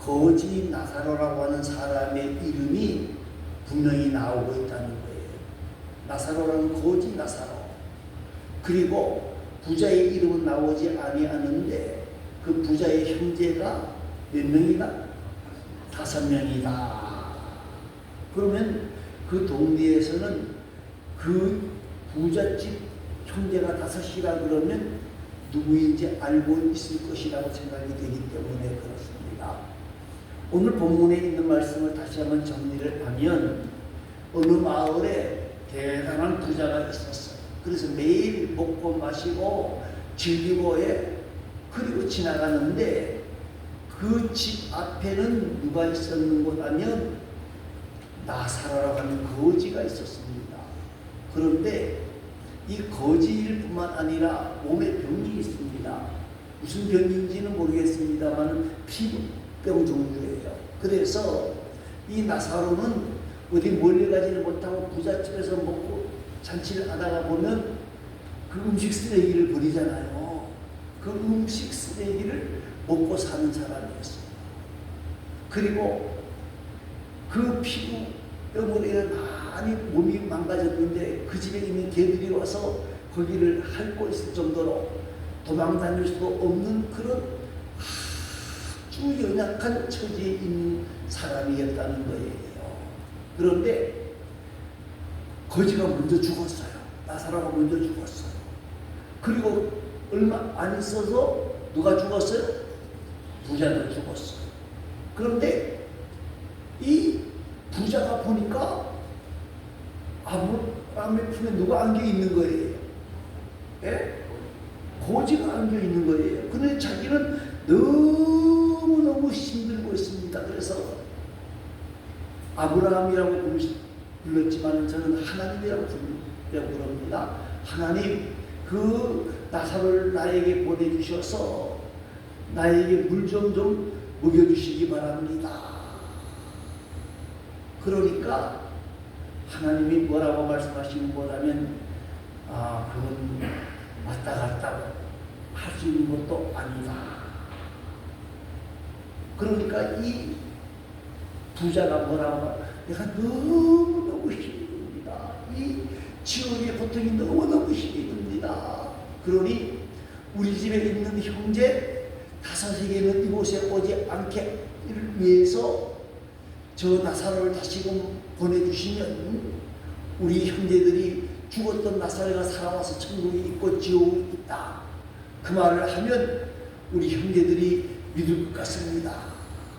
거지 나사로라고 하는 사람의 이름이 분명히 나오고 있다는 거예요. 나사로라는 거지 나사로. 그리고 부자의 이름은 나오지 아니하는데 그 부자의 형제가 몇 명이다? 5명이다. 그러면 그 동네에서는 그 부잣집 형제가 5이라 그러면 누구인지 알고 있을 것이라고 생각이 되기 때문에 그렇습니다. 오늘 본문에 있는 말씀을 다시 한번 정리를 하면 어느 마을에 대단한 부자가 있었어요. 그래서 매일 먹고 마시고 즐기고 그리고 지나가는데 그 집 앞에는 누가 있었는가 하면 나사로라고 하는 거지가 있었습니다. 그런데 이 거지일 뿐만 아니라 몸에 병이 있습니다. 무슨 병인지는 모르겠습니다만 피부병 종류예요. 그래서 이 나사로는 어디 멀리 가지를 못하고 부잣집에서 먹고 잔치를 하다가 보면 그 음식 쓰레기를 버리잖아요. 그 음식 쓰레기를 먹고 사는 사람이었어요. 그리고 그 피부병으로 인해 많이 몸이 망가졌는데 그 집에 있는 개들이 와서 거기를 핥고 있을 정도로 도망 다닐 수도 없는 그런 아주 연약한 처지에 있는 사람이었다는 거예요. 그런데 거지가 먼저 죽었어요. 나사로가 먼저 죽었어요. 그리고 얼마 안 있어서 누가 죽었어요? 부자도 죽었어요. 그런데 이 부자가 보니까 아브라함의 품에 누가 안겨 있는 거예요? 예? 거지가 안겨 있는 거예요. 그런데 자기는 너무너무 힘들고 있습니다. 그래서 아브라함이라고 불렀지만 저는 하나님이라고 부릅니다. 하나님, 그 나사로를 나에게 보내주셔서 나에게 물 좀 먹여주시기 바랍니다. 그러니까 하나님이 뭐라고 말씀하시는 거라면 그건 왔다 갔다 할 수 있는 것도 아니다. 그러니까 이 부자가 뭐라고 내가 너무너무 힘이 듭니다. 이 지옥의 고통이 너무너무 힘이 듭니다. 그러니 우리 집에 있는 형제 5에게는 이곳에 오지 않게 위해서 저 나사로를 다시금 보내주시면 우리 형제들이 죽었던 나사로가 살아와서 천국이 있고 지옥이 있다. 그 말을 하면 우리 형제들이 믿을 것 같습니다.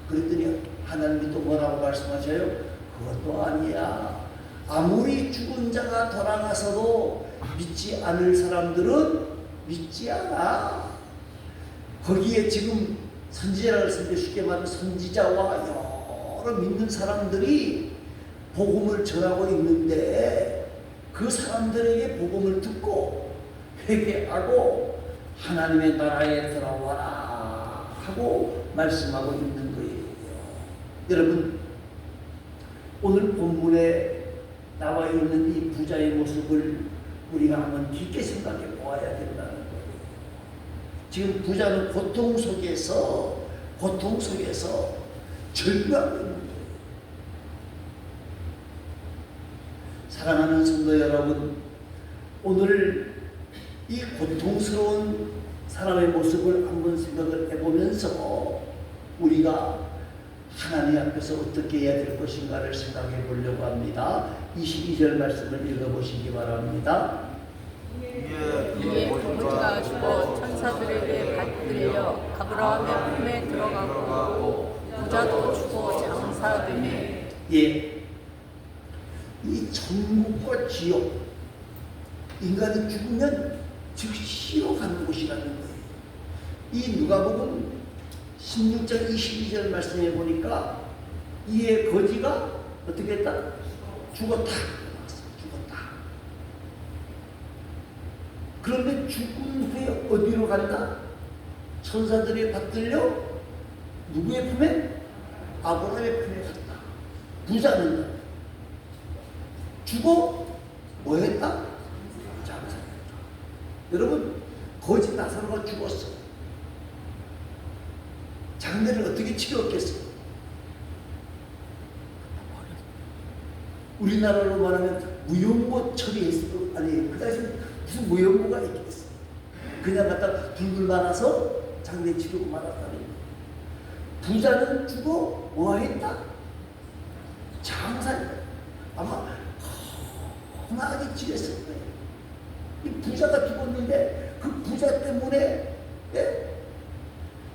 그랬더니 하나님이 또 뭐라고 말씀하셔요? 그것도 아니야. 아무리 죽은 자가 돌아가서도 믿지 않을 사람들은 믿지 않아. 거기에 지금 선지자라고 했을 때 쉽게 말하면 선지자와 여러 믿는 사람들이 복음을 전하고 있는데 그 사람들에게 복음을 듣고 회개하고 하나님의 나라에 들어와라 하고 말씀하고 있는 거예요. 여러분, 오늘 본문에 나와 있는 이 부자의 모습을 우리가 한번 깊게 생각해 보아야 된다는 거예요. 지금 부자는 고통 속에서 절망하고 있는 거예요. 사랑하는 성도 여러분, 오늘 이 고통스러운 사람의 모습을 한번 생각을 해보면서 우리가 하나님 앞에서 어떻게 해야 될 것인가를 생각해 보려고 합니다. 22절 말씀을 읽어보시기 바랍니다. 이에 거지가 죽어 천사들에게 받들려 아브라함의 품에 들어가고 부자도 죽어 장사되네. 예, 이 천국과 지옥, 인간이 죽으면 즉시로 가는 곳이라는 거예요. 이 누가복음 16장 22절 말씀해 보니까 이에 거지가 어떻게 했다? 죽었다. 그런데 죽은 후에 어디로 간다? 천사들이 받들려 누구의 품에? 아브라함의 품에 갔다. 부자는 죽어 뭐 했다? 장사했다. 여러분, 거지 나사로가 죽었어. 장례를 어떻게 치렀겠어? 우리나라로 말하면 무용고 처리했어. 아니 그 당시 무슨 무용고가 있겠어. 그냥 갖다 둘둘 말아서 장례 치르고 말았다는 거예요. 부자는 죽어 뭐 했다? 장사. 아마 험하게 지냈을 거예요. 이 부자가 죽었는데 그 부자 때문에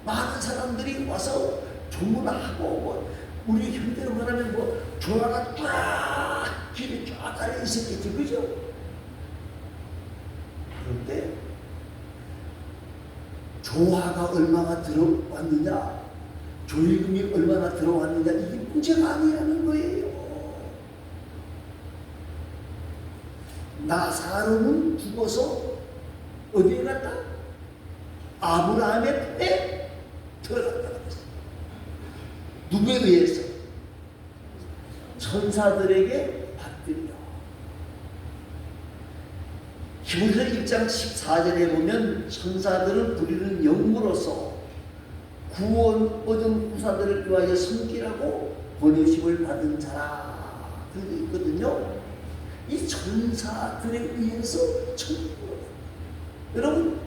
많은 사람들이 와서 조문하고 뭐 우리 현대로 말하면 뭐 조화가 쫙 길이 쫙 깔려 있었겠지, 그죠? 그런데 조화가 얼마나 들어왔느냐, 조의금이 얼마나 들어왔느냐, 이게 문제가 아니라는 거예요. 나사로는 죽어서 어디에 갔다? 아브라함의 품에 들어갔다. 누구에 의해서? 천사들에게 받들려. 히브리서 1장 14절에 보면 천사들은 부리는 영으로서 구원 얻은 후사들을 위하여 섬기라고 번호심을 받은 자라. 그게 있거든요. 이 천사들에 의해서 천국으로. 여러분,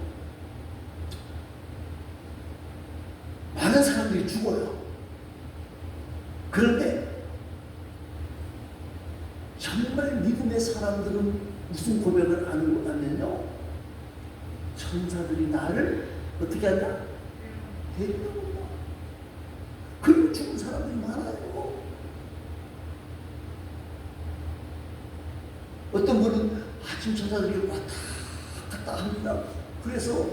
많은 사람들이 죽어요. 그런데 정말 믿음의 사람들은 무슨 고백을 하면요, 천사들이 나를 어떻게 한다? 데려온다. 그리고 죽은 사람들이 많아요. 어떤 분은 아침 천사들이 왔다 갔다 합니다. 그래서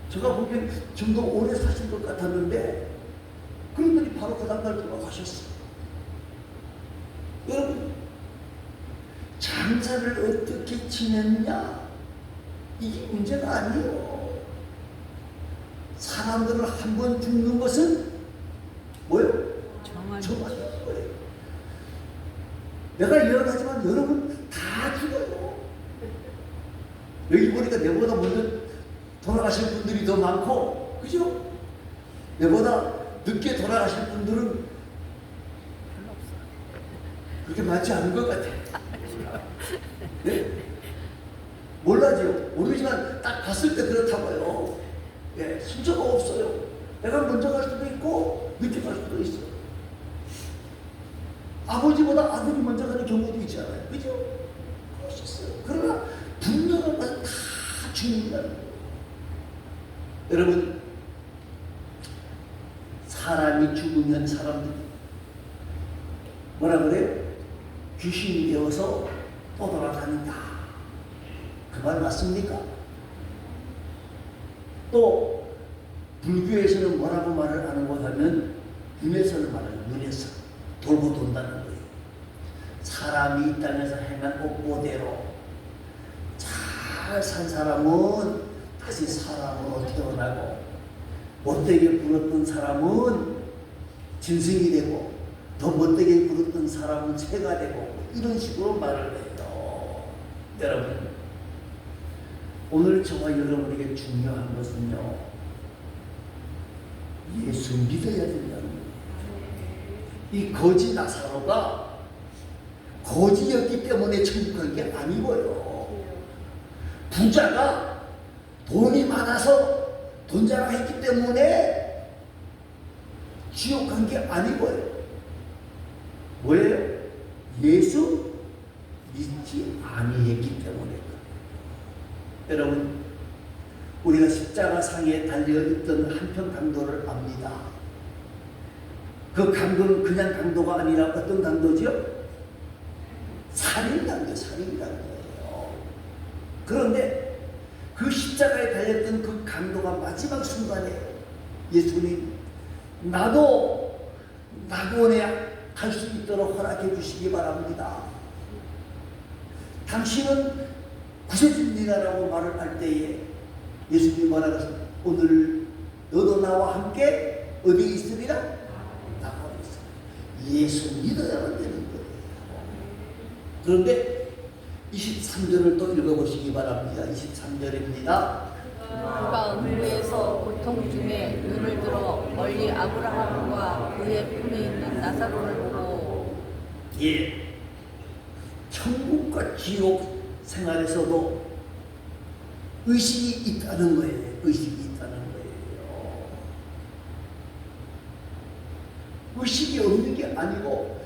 제가 보기엔 좀 더 오래 사신 것 같았는데 그분들이 바로 그 다음날 돌아가셨어요. 여러분, 장사를 어떻게 지냈냐? 이게 문제가 아니에요. 사람들은 한 번 죽는 것은 뭐예요? 정하는 거예요. 내가 일어나지만 여러분 다 죽어요. 여기 보니까 내보다 먼저 돌아가실 분들이 더 많고, 그죠? 내보다 늦게 돌아가실 분들은 별로 없어. 그렇게 많지 않은 것 같아요. 네? 몰라죠. 모르지만 딱 봤을 때 그렇다고요. 예, 순서가 없어요. 내가 먼저 갈 수도 있고 늦게 갈 수도 있어요. 아버지보다 아들이 먼저 가는 경우도 있잖아요. 그죠? 그럴 수 있어요. 그러나 분명한 것은 다 죽는다는 거예요. 여러분, 사람이 죽으면 사람들이 뭐라 그래요? 귀신이 되어서 또 돌아다닌다. 그 말 맞습니까? 또 불교에서는 뭐라고 말을 하는 것 하면 눈에서는 말해요. 눈에서 돌고 돈다는 거예요. 사람이 이 땅에서 행한 업보대로 잘 산 사람은 다시 사람으로 태어나고, 못되게 굴었던 사람은 짐승이 되고, 더 못되게 굴었던 사람은 새가 되고, 이런 식으로 말을 해요. 여러분, 오늘 저와 여러분에게 중요한 것은요, 예수 믿어야 된다는 거예요. 이 거지 나사로가 거지였기 때문에 천국 간 게 아니고요. 부자가 돈이 많아서 돈 자랑했기 때문에 지옥 간 게 아니고요. 뭐예요? 예수 믿지 아니했기 때문에. 여러분, 우리가 십자가 상에 달려있던 한편 강도를 압니다. 그 강도는 그냥 강도가 아니라 어떤 강도죠? 살인 강도, 살인 강도예요. 그런데 그 십자가에 달렸던 그 강도가 마지막 순간에 예수님, 나도 낙원에 갈 수 있도록 허락해 주시기 바랍니다. 당신은 구세주입니다라고 말을 할 때에 예수님이 뭐라고 하셨어요? 오늘 너도 나와 함께 어디에 있으리라? 낙원에 있으리라. 예수 믿어야만 되는 거예요. 그런데 23절을 또 읽어보시기 바랍니다. 23절입니다. 그가 음부에서 고통 중에 눈을 들어 멀리 아브라함과 그의 품에 있는 나사로를 보고 예, 천국과 지옥 생활에서도 의식이 있다는 거예요. 의식이 있다는 거예요. 의식이 없는 게 아니고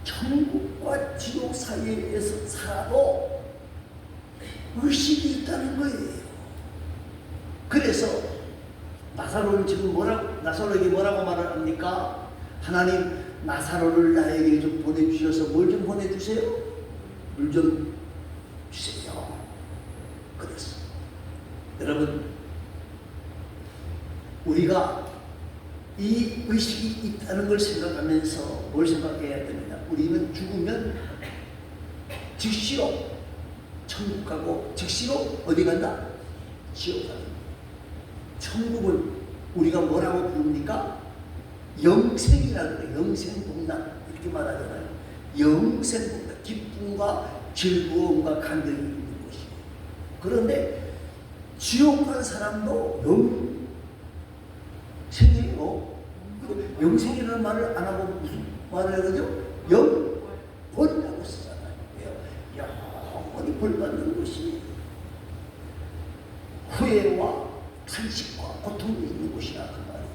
천국과 지옥 사이에서 살아도 의식이 있다는 거예요. 그래서 나사로는 지금 나사로에게 뭐라고 말을 합니까? 하나님, 나사로를 나에게 좀 보내주셔서 뭘 좀 보내주세요? 물 좀 주세요. 그래서 여러분, 우리가 이 의식이 있다는 걸 생각하면서 뭘 생각해야 됩니다. 우리는 죽으면 즉시로 천국 가고 즉시로 어디 간다? 지옥 가는. 천국을 우리가 뭐라고 부릅니까? 영생이라고 그래요. 영생복락 이렇게 말하잖아요. 영생복락, 기쁨과 즐거움과 감격이 있는 것이에요. 그런데 지옥 간 사람도 영생이에요. 영생이라는 말을 안 하고 무슨 말을 하죠? 영벌이라고 쓰잖아요. 영원히 벌 받는 것이 후회와 탄식과 고통이 있는 곳이라 그 말이에요.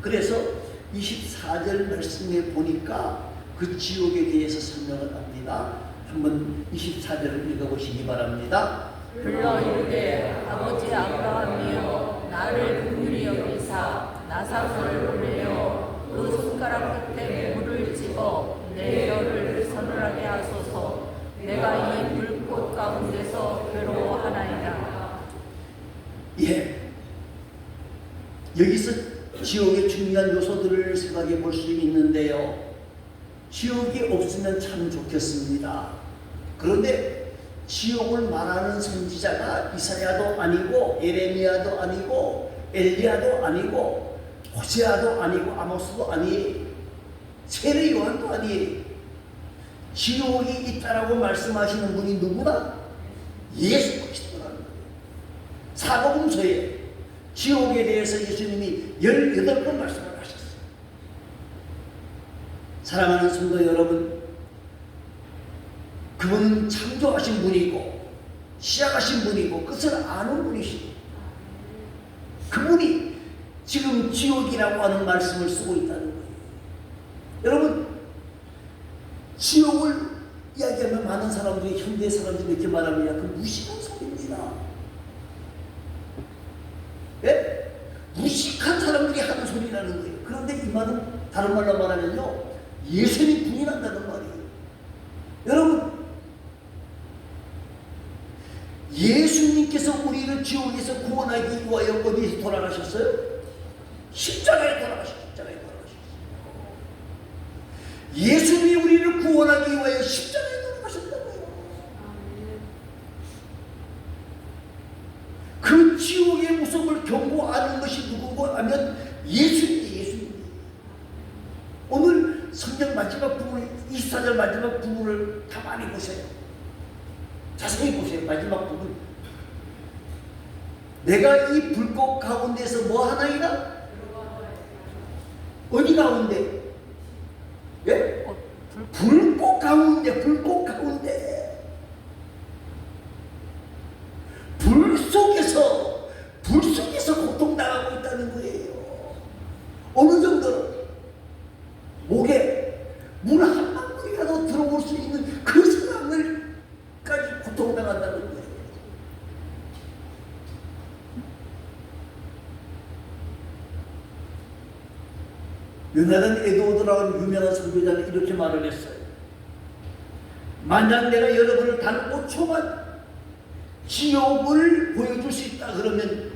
그래서 24절 말씀에 보니까 그 지옥에 대해서 설명을 합니다. 한번 24절을 읽어보시기 바랍니다. 불러 이르되 아버지 아브라함이여 나를 긍휼히 여기사 나사로를 보내어 그 손가락 끝에 물을 집어 내 혀를 서늘하게 하소서. 내가 이 불꽃 가운데서 괴로워하나이다. 예, 여기서 지옥의 중요한 요소들을 생각해 볼 수 있는데요. 지옥이 없으면 참 좋겠습니다. 그런데 지옥을 말하는 선지자가 이사야도 아니고 예레미야도 아니고 엘리야도 아니고 호세아도 아니고 아모스도 아니에요. 세례 요한도 아니에요. 지옥이 있다라고 말씀하시는 분이 누구나? 예수 그리스도라는 거예요. 사복음서에 지옥에 대해서 예수님이 18번 말씀을 하셨어요. 사랑하는 성도 여러분, 그분은 창조하신 분이고 시작하신 분이고 그것을 아는 분이시고 그분이 지금 지옥이라고 하는 말씀을 쓰고 있다는 거예요. 여러분, 지옥을 이야기하면 많은 사람들이, 현대 사람들이 이렇게 말합니다. 그 무식한 소리입니다. 예? 무식한 사람들이 하는 소리라는 거예요. 그런데 이 말은 다른 말로 말하면요, 예수님 부인한다는 말이에요. 여러분, 예수님께서 우리를 지옥에서 구원하기 위하여 어디에서 돌아가셨어요? 십자가에 돌아가셨어요. 십자가에 돌아가셨어요. 예수님이 우리를 구원하기 위하여 십자가에 돌아가셨다고요. 그 지옥의 무서움을 경고하는 것이 누구고 하면 예수님이에요. 예수님. 오늘 성경 마지막 부분, 24절 마지막 부분을 가만히 보세요. 자세히 보세요. 마지막 부분. 내가 이 불꽃 가운데서 뭐 하나이다? 어디 가운데? 예? 불꽃 가운데, 불꽃 가운데. 불 속에서 고통당하고 있다는 거예요. 어느 정도로? 목에 물 한 방울이라도 들어올 수 있는 그 상황을까지 고통당한다는 거예요. 유나단 에드워드라는 유명한 선교자는 이렇게 말을 했어요. 만약 내가 여러분을 단 5초만 지옥을 보여줄 수 있다 그러면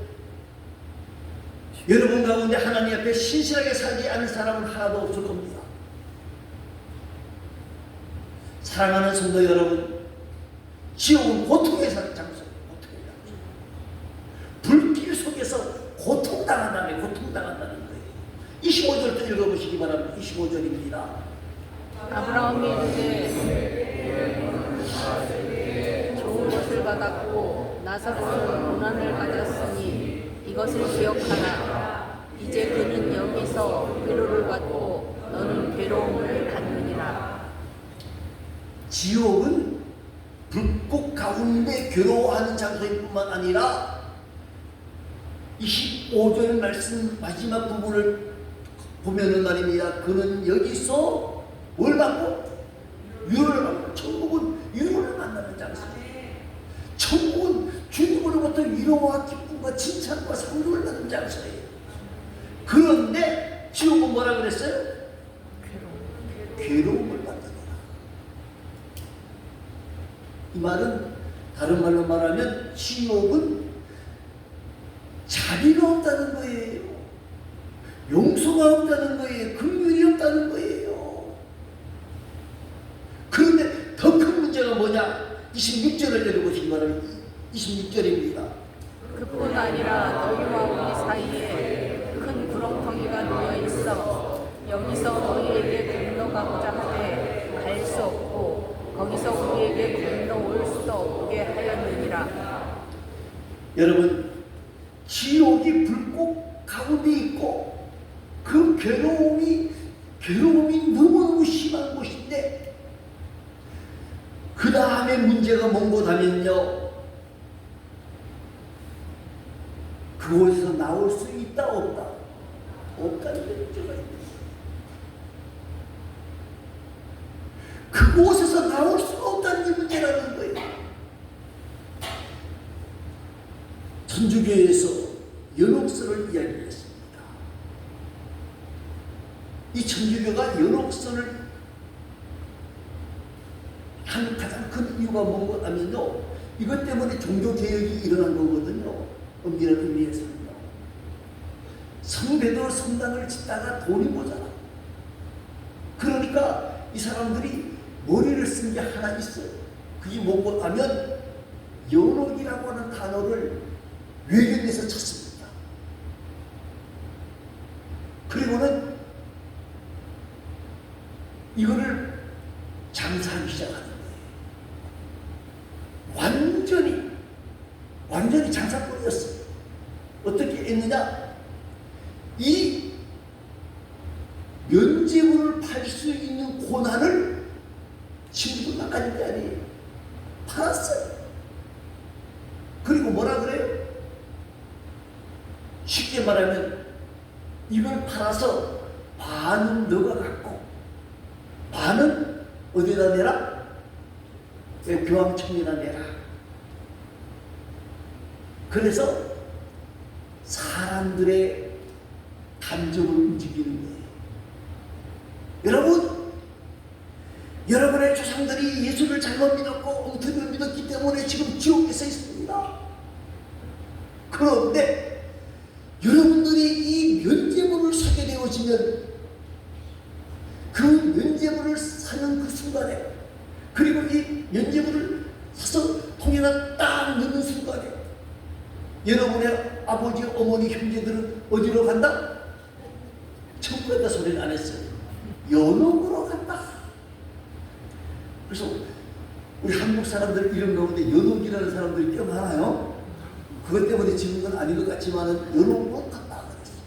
여러분 가운데 하나님 앞에 신실하게 살지 않은 사람은 하나도 없을 겁니다. 사랑하는 성도 여러분, 지옥은 고통의 장소예요. 고통의 장소. 불길 속에서 고통당한다는 거예요. 25절도 읽어보시기 바랍니다. 25절입니다. 아브라함이 이르되 좋은 것을 받았고 나사로는 고난을 받았으니 이것을 기억하라. 이제 그는 여기서 위로를 받고 너는 괴로움을 갖느니라. 때문에 괴로워하는 장소일 뿐만 아니라 25절 말씀 마지막 부분을 보면은 말입니다. 그는 여기서 뭘 받고? 위로를 받고. 천국은 위로를 만나는 장소예요. 천국은 주님으로부터 위로와 기쁨과 칭찬과 상급을 받는 장소예요. 그런데 지옥은 뭐라 그랬어요? 괴로움을 받는다. 이 말은 다른 말로 말하면 지옥은 자비가 없다는 거예요. 용서가 없다는 거예요. 긍휼이 없다는 거예요. 그런데 더 큰 문제가 뭐냐? 26절을 읽어보시기 바랍니다. 26절입니다. 그뿐 아니라 너희와 우리 사이에 큰 구렁텅이가 놓여 있어 여기서 너희에게 건너가고자 하되 갈 수 없고 거기서 우리에게 건너올 수도 없게 하였느니라. 여러분, 지옥이 불꽃 가운데 있고 그 괴로움이 너무너무 심한 곳인데 그 다음에 문제가 뭔고 하면요, 그곳에서 나올 수 있다 없다? 없다는 문제가 있다. 그곳에서 나올 수가 없다는 게 문제라는 거예요. 천주교에서 연옥선을 이야기했습니다. 이 천주교가 연옥선을 한 가장 큰 이유가 뭔가 하면요, 이것 때문에 종교개혁이 일어난 거거든요. 엄밀한 의미에서는요. 성베드로 성당을 짓다가 돈이 모자라. 그러니까 이 사람들이 머리를 쓴 게 하나 있어요. 그게 뭔가 하면 연옥이라고 하는 단어를 외경에서 찾습니다. 그리고는 이거를 장사하기 시작하는 거예요. 완전히 장사꾼이었어요. 어떻게 했느냐? 이 면제부를 팔 수 있는 고난을 친구가 가진 게 아니에요. 팔았어요. 그리고 뭐라 그래요? 쉽게 말하면 이걸 팔아서 반은 너가 갖고 반은 어디다 내라? 교황청에다 내라. 그래서 사람들의 감정을 움직이는 거예요. 여러분의 조상들이 예수를 잘못 믿었고 엉터리를 믿었기 때문에 지금 지옥에서 있습니다. 그런데 여러분들이 이 면죄부를 사게 되어지면 그 면죄부를 사는 그 순간에, 그리고 이 면죄부를 사서 통에다 딱 넣는 순간에 여러분의 아버지, 어머니, 형제들은 어디로 간다? 천국에 다 소리는 안 했어요. 연옥으로 간다. 그래서 우리 한국 사람들 이름 가운데 연옥이라는 사람들이 꽤 많아요. 그것 때문에 지은 건 아닌 것 같지만은 연옥으로 간다 그랬어요.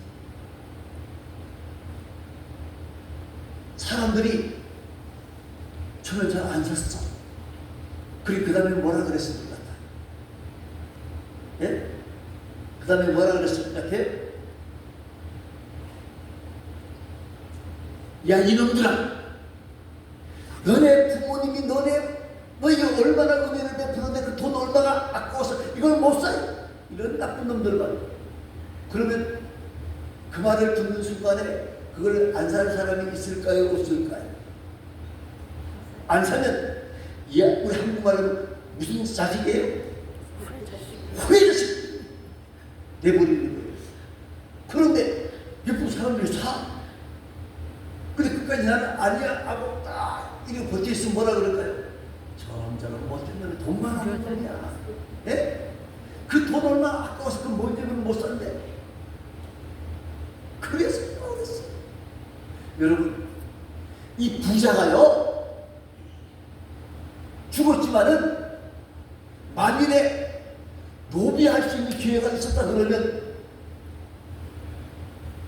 사람들이 저는 잘 안 샀어. 그리고 그 다음에 뭐라 그랬을 것 같아요? 예? 그 다음에 뭐라 그랬을 것 같아요? 야, 이놈들아! 너네 부모님이 너희가 얼마나 은혜를 베푸는데 그 돈 얼마나 아까워서 이걸 못 사요? 이런 나쁜 놈들만. 그러면 그 말을 듣는 순간에 그걸 안 사는 사람이 있을까요? 없을까요? 안 사면, 야, 우리 한국말로 무슨 자식이에요? 후회자식 내버리는 거예요. 그런데 예쁜 사람들이 사. 근데 끝까지 나는 아니야 하고 딱 이렇게 버텨있으면 뭐라 그럴까요? 저런 못된 놈이 돈만 하는 놈이야. 예? 그 돈 얼마 아까워서 그 뭔지는 못 산대. 그래서 그랬어요. 여러분, 이 부자가요, 죽었지만은 만일에 노비할 수 있는 기회가 있었다 그러면,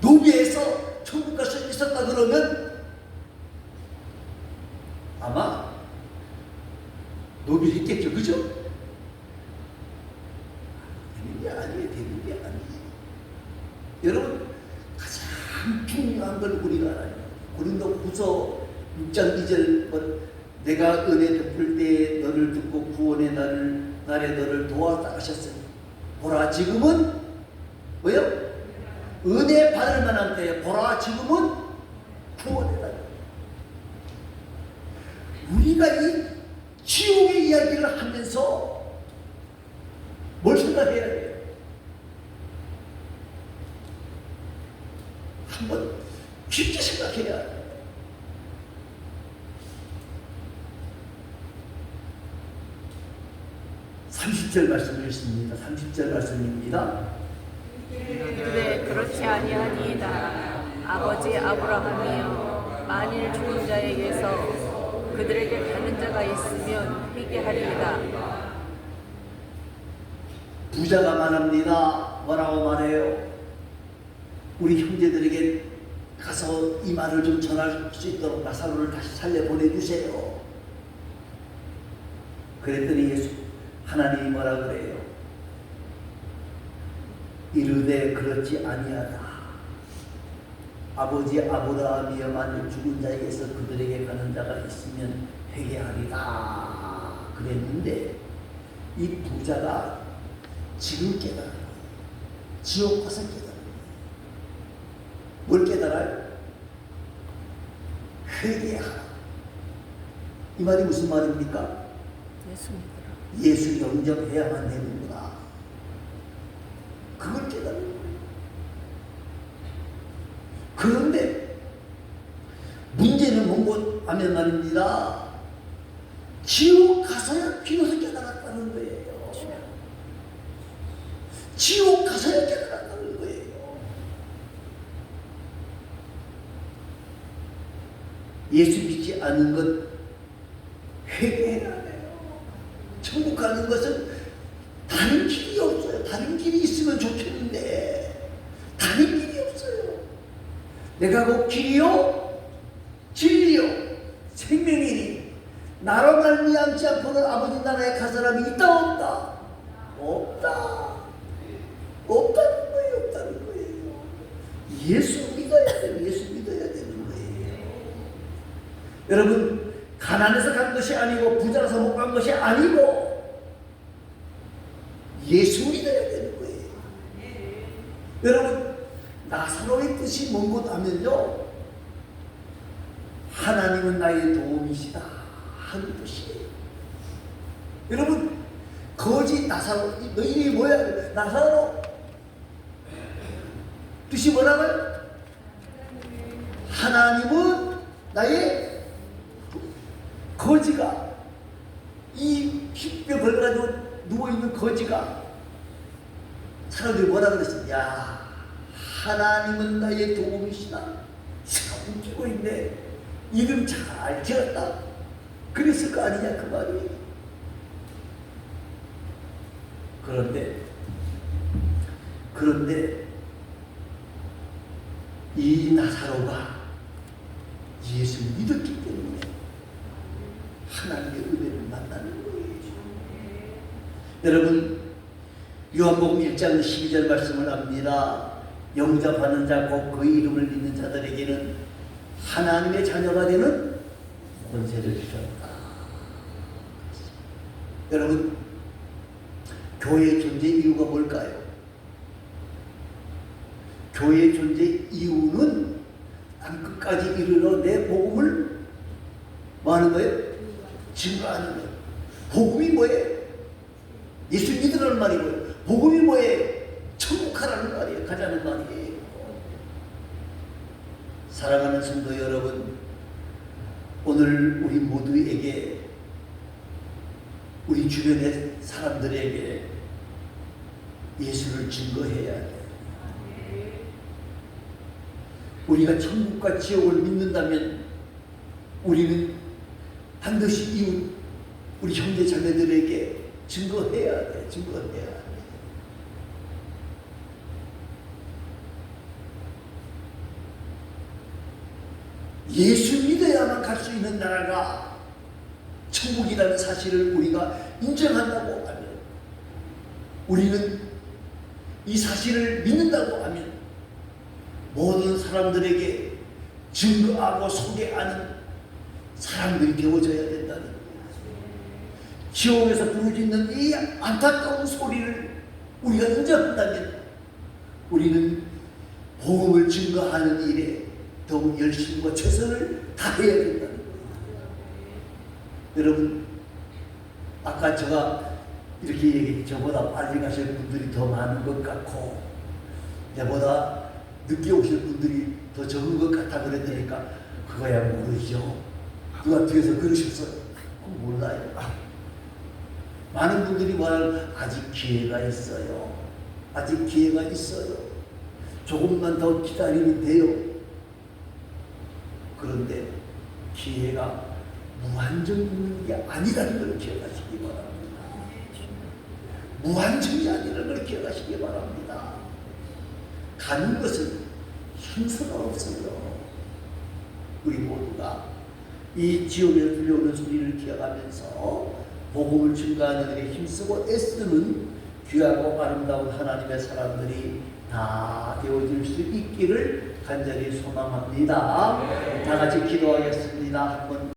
노비에서 천국 갈 수 있었다 그러면 아마 노비를 했겠죠. 그죠? 여러분 가장 중요한 걸 우리가 알아요. 고린도후서 6장 2절 내가 은혜 베풀 때 너를 듣고 구원의 날에 너를 도왔다 하셨으니 보라 지금은 뭐요? 은혜 받을 만한 때에 보라 지금은 구원의 날. 우리가 이 지옥의 이야기를 하면서 뭘 생각해야 돼요? 한번 깊게 생각해야 돼요. 30절 말씀을 읽습니다. 30절 말씀입니다. 그래 그렇지 아니하니이다. 아버지 아브라함이여 만일 죽은 자에게서 그들에게 가는 자가 있으면 회개하리이다. 부자가 말합니다. 뭐라고 말해요? 우리 형제들에게 가서 이 말을 좀 전할 수 있도록 나사로를 다시 살려 보내주세요. 그랬더니 하나님이 뭐라 그래요? 이르되 그렇지 아니하다. 아버지 아브라함이여 만일 죽은 자에게서 그들에게 가는 자가 있으면 회개하리다. 그랬는데 이 부자가 지금 깨달아요. 지옥 가서 깨달아요. 뭘 깨달아요? 회개하라. 이 말이 무슨 말입니까? 예수 영접해야만 되는구나. 그걸 깨달는 거예요. 그런데 문제는 뭔고 하면 말입니다. 지옥 가서야 비로소 깨달았다는 거예요. 지옥 가서야 깨달았다는 거예요. 예수 믿지 않는 것 회개해야 돼요. 천국 가는 것은 다른 길이 없어요. 다른 길이 있으면 좋겠는데 다른 길이 없어요. 내가 곧 길이요 진리요 생명이니 나로 말미암지 않고는 아버지 나라에 갈 사람이 있다 없다? 없다. 없다는 거예요. 없다는 거예요. 예수 믿어야 돼요. 예수 믿어야 되는 거예요. 여러분 가난해서 간 것이 아니고 부자라서 못 간 것이 아니고 예수 믿어야 되는 거예요. 여러분 나사로의 뜻이 뭔고 하면요 하나님은 나의 도움이시다 하는 뜻이에요. 여러분 거짓 나사로 너 이름이 뭐야? 나사로 뜻이 뭐라고요? 하나님은 나의 거지가 이 핏뼈 걸가지고 누워있는 거지가 사람들이 뭐라 그랬어? 야 하나님은 나의 도움이시다. 참 웃기고 있네. 이름 잘 지었다. 그랬을 거 아니냐 그 말이. 그런데 이 나사로가 예수를 믿었기 때문에 하나님의 은혜를 만나는 거예요. 여러분 요한복음 1장 12절 말씀을 합니다. 영접하는 자 곧 그 이름을 믿는 자들에게는 하나님의 자녀가 되는 권세를 주셨다. 여러분 교회의 존재 이유가 뭘까요? 교회의 존재 이유는 땅 끝까지 이르러 내 복음을 뭐 하는 거예요? 증거하는 거예요. 복음이 뭐예요? 예수 믿으라는 말이고요. 복음이 뭐예요? 천국 가라는 말이에요. 가자는 말이에요. 사랑하는 성도 여러분, 오늘 우리 모두에게 우리 주변의 사람들에게 예수를 증거해야 돼요. 우리가 천국과 지옥을 믿는다면 우리는 반드시 이웃 우리 형제 자매들에게 증거해야 돼. 증거해야 돼. 예수 믿어야만 갈 수 있는 나라가 천국이라는 사실을 우리가 인정한다고 하면, 우리는 이 사실을 믿는다고 하면 모든 사람들에게 증거하고 소개하는 사람들이 되어져야 된다는 거예요. 지옥에서 부르짖는 이 안타까운 소리를 우리가 인정한다면 우리는 복음을 증거하는 일에 더욱 열심과 최선을 다해야 된다는 거예요. 여러분, 아까 제가 이렇게 얘기했지, 저보다 빨리 가실 분들이 더 많은 것 같고 내보다 늦게 오실 분들이 더 적은 것 같아 그랬다니까 그거야 모르죠. 누가 뒤에서 그러셨어요? 몰라요. 많은 분들이 말하는 아직 기회가 있어요. 아직 기회가 있어요. 조금만 더 기다리면 돼요. 그런데 기회가 무한정 있는 게 아니라는 걸 기억하시기 바랍니다. 무한정이 아니라는 걸 기억하시기 바랍니다. 가는 것은 순서가 없어요. 우리 모두가 이 지옥에서 들려오는 소리를 기억하면서 복음을 증거하는 일에 힘쓰고 애쓰는 귀하고 아름다운 하나님의 사람들이 다 되어질 수 있기를 간절히 소망합니다. 다 같이 기도하겠습니다. 한번